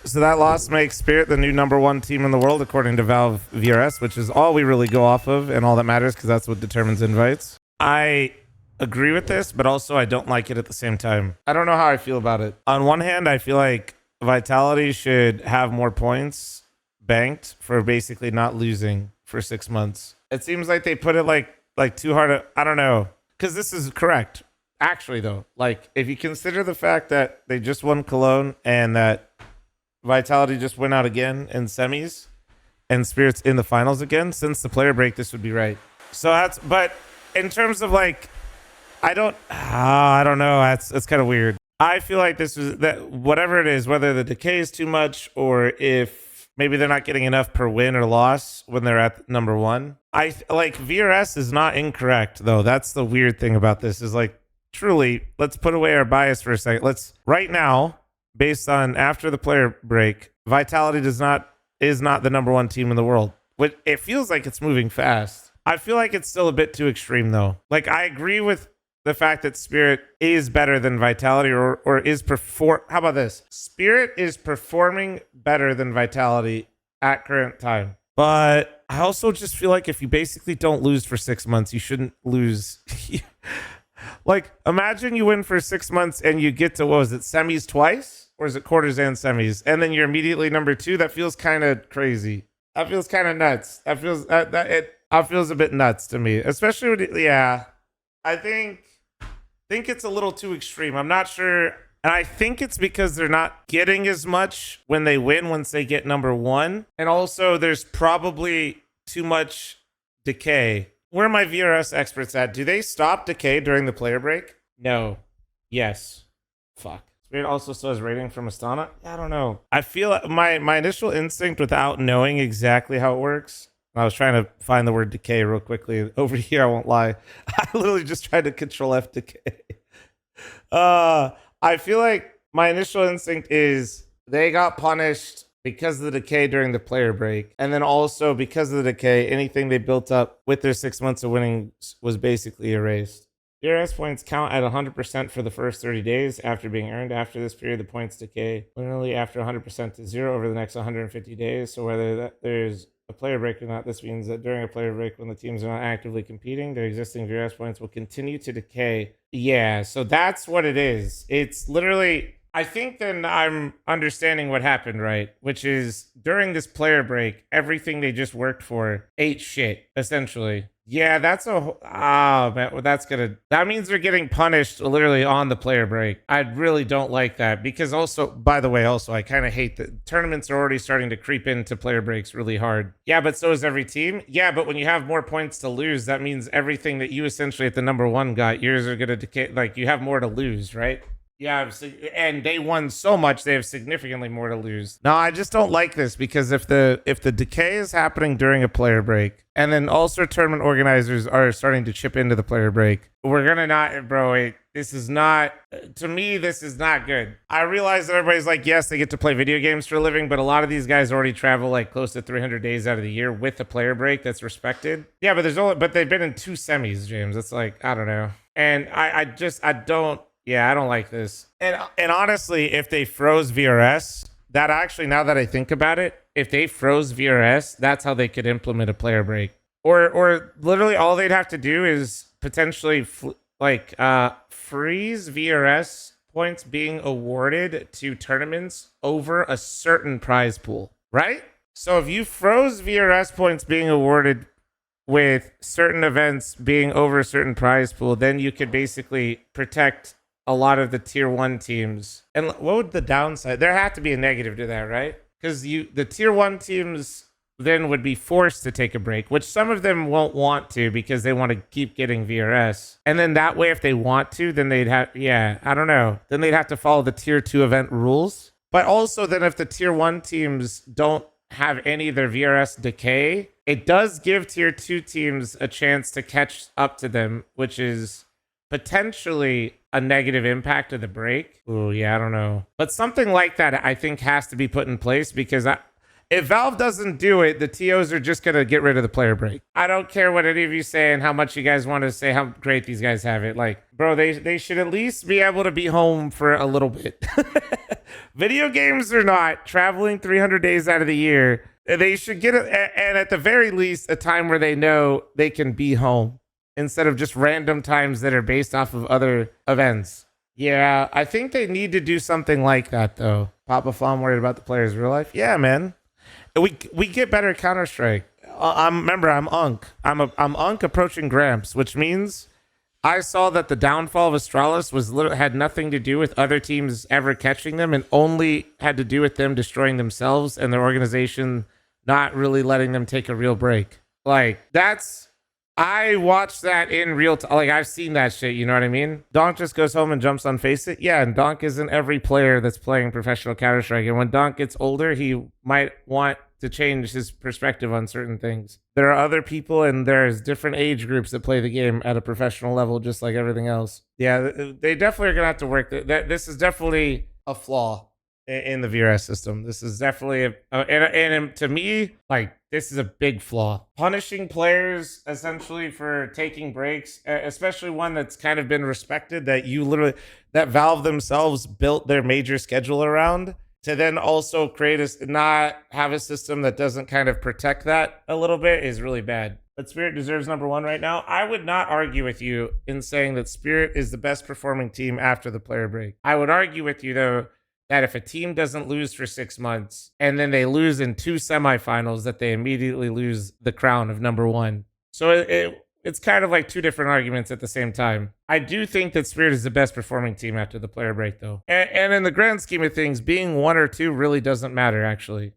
So that loss makes Spirit the new #1 team in the world, according to Valve VRS, which is all we really go off of and all that matters because that's what determines invites. I agree with this, but also I don't like it at the same time. I don't know how I feel about it. On one hand, I feel like Vitality should have more points banked for basically not losing for 6 months. It seems like they put it like too hard. I don't know, because this is correct. Actually, though, like if you consider the fact that they just won Cologne and that Vitality just went out again in semis and Spirit's in the finals again, since the player break, this would be right. So that's, but in terms of like, I don't know. That's kind of weird. I feel like this is that whatever it is, whether the decay is too much or if maybe they're not getting enough per win or loss when they're at #1. I like VRS is not incorrect though. That's the weird thing about this is like truly, let's put away our bias for a second. Let's right now, based on after the player break, Vitality is not the #1 team in the world. But it feels like it's moving fast. I feel like it's still a bit too extreme though. Like I agree with the fact that Spirit is better than Vitality or is how about this? Spirit is performing better than Vitality at current time. But I also just feel like if you basically don't lose for 6 months, you shouldn't lose. Like, imagine you win for 6 months and you get to, what was it, semis twice? Or is it quarters and semis? And then you're immediately #2? That feels kind of crazy. That feels kind of nuts. That feels a bit nuts to me. Especially when, yeah. I think it's a little too extreme. I'm not sure. And I think it's because they're not getting as much when they win once they get #1. And also there's probably too much decay. Where are my VRS experts at? Do they stop decay during the player break? No. Yes. Fuck. Spirit also still has rating from Astana? I don't know. I feel my initial instinct without knowing exactly how it works. I was trying to find the word decay real quickly. Over here, I won't lie. I literally just tried to Control F decay. I feel like my initial instinct is they got punished because of the decay during the player break. And then also because of the decay, anything they built up with their 6 months of winning was basically erased. DRS points count at 100% for the first 30 days after being earned. After this period, the points decay linearly after 100% to 0 over the next 150 days. So whether there's a player break or not, this means that during a player break, when the teams are not actively competing, their existing VRS points will continue to decay. Yeah, so that's what it is. It's literally, I think then I'm understanding what happened, right? Which is during this player break, everything they just worked for ate shit, essentially. Yeah, that's man, well, that means they're getting punished literally on the player break. I really don't like that because also, by the way, I kind of hate that tournaments are already starting to creep into player breaks really hard. Yeah, but so is every team. Yeah, but when you have more points to lose, that means everything that you essentially at the #1 got, yours are going to decay. Like you have more to lose, right? Yeah, and they won so much, they have significantly more to lose. No, I just don't like this because if the decay is happening during a player break, and then also tournament organizers are starting to chip into the player break, we're gonna not, bro. This is not, to me, this is not good. I realize that everybody's like, yes, they get to play video games for a living, but a lot of these guys already travel like close to 300 days out of the year with a player break that's respected. Yeah, but they've been in 2 semis, James. It's like, I don't know. And I don't. Yeah, I don't like this. And honestly, if they froze VRS, that actually, now that I think about it, if they froze VRS, that's how they could implement a player break. Or literally all they'd have to do is potentially freeze VRS points being awarded to tournaments over a certain prize pool, right? So if you froze VRS points being awarded with certain events being over a certain prize pool, then you could basically protect a lot of the tier 1 teams. And what would the downside? There had to be a negative to that, right? Because the tier 1 teams then would be forced to take a break, which some of them won't want to because they want to keep getting VRS. And then that way, if they want to, then they'd have, I don't know. Then they'd have to follow the tier 2 event rules. But also then if the tier 1 teams don't have any of their VRS decay, it does give tier 2 teams a chance to catch up to them, which is potentially a negative impact of the break. Oh, yeah, I don't know. But something like that, I think, has to be put in place because If Valve doesn't do it, the TOs are just going to get rid of the player break. I don't care what any of you say and how much you guys want to say how great these guys have it. Like, bro, they should at least be able to be home for a little bit. Video games or not, traveling 300 days out of the year, they should get it, and at the very least, a time where they know they can be home instead of just random times that are based off of other events. Yeah, I think they need to do something like that, though. Papa fl0m worried about the players' real life. Yeah, man. We get better at Counter-Strike. Remember, I'm Unk. I'm Unk approaching Gramps, which means I saw that the downfall of Astralis had nothing to do with other teams ever catching them, and only had to do with them destroying themselves and their organization not really letting them take a real break. Like, I watched that in real time. Like, I've seen that shit, you know what I mean? Donk just goes home and jumps on Face It. Yeah, and Donk isn't every player that's playing professional Counter-Strike. And when Donk gets older, he might want to change his perspective on certain things. There are other people and there's different age groups that play the game at a professional level, just like everything else. Yeah, they definitely are going to have to work. This is definitely a flaw in the VRS system. This is definitely and to me, like, this is a big flaw. Punishing players essentially for taking breaks, especially one that's kind of been respected, that Valve themselves built their major schedule around, to then also not have a system that doesn't kind of protect that a little bit, is really bad. But Spirit deserves #1 right now. I would not argue with you in saying that Spirit is the best performing team after the player break. I would argue with you, though, that if a team doesn't lose for 6 months and then they lose in 2 semifinals, that they immediately lose the crown of #1. So it's kind of like 2 different arguments at the same time. I do think that Spirit is the best performing team after the player break, though. And in the grand scheme of things, being 1 or 2 really doesn't matter, actually.